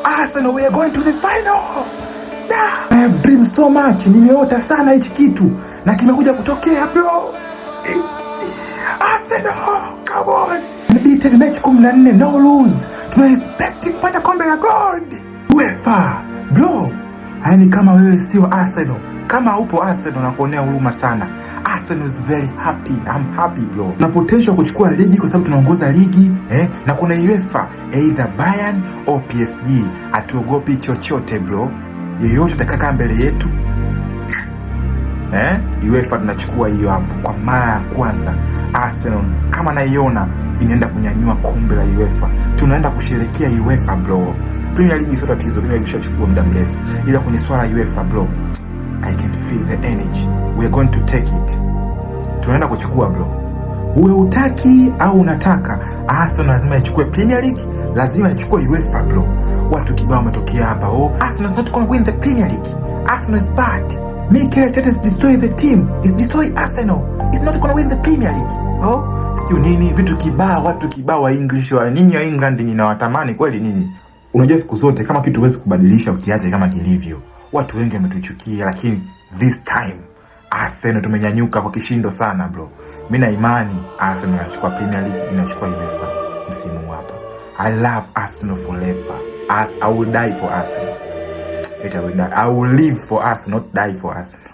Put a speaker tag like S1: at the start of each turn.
S1: Arsenal, we are going to the final. I have dreamed so much. Nimeota sana hichi kitu na kimekuja kutokea bro. Arsenal, come on. Unbeaten match 14, no lose. Tuna expect kupata kombe la gold. UEFA, bro. Yaani kama wewe sio Arsenal, kama upo Arsenal na kuonea huruma sana. Arsenal is very happy. I'm happy bro. Na potential kuchukua ligi kwa sababu tunaongoza ligi, na kuna UEFA, either Bayern au PSG. Atuogopi chochote bro. Yeyote atakakaa mbele yetu, UEFA tunachukua hiyo hapo kwa mara ya kwanza. Arsenal kama naiona inaenda kunyanyua kombe la UEFA. Tunaenda kusherehekea UEFA bro. Premier League sio tatizo, Premier League ishachukua muda mrefu. Ila kwenye swala UEFA bro, I can feel the energy. We are going to take it. Tunaenda kuchukua bro. Uwe utaki au unataka, Arsenal lazima ichukue Premier League, lazima ichukue UEFA bro. Watu kibao wametokea hapa. Arsenal is not going to win the Premier League. Arsenal is bad. Mikel Arteta is destroy the team. Is destroy Arsenal. Is not going to win the Premier League. Sio nini vitu kibao, watu kibao wa English wa ninyi wa England ninawatamani kweli nini. Unajua siku zote kama kitu huwezi kubadilisha ukiacha kama kilivyo. Watu wengi wametuchukia lakini this time Arsenal tumenyanyuka kwa kishindo sana bro. Mimi na imani Arsenal inachukua Premier League, inachukua UEFA msimu hapa. I love Arsenal forever. I will die for Arsenal. I will live for Arsenal, not die for Arsenal.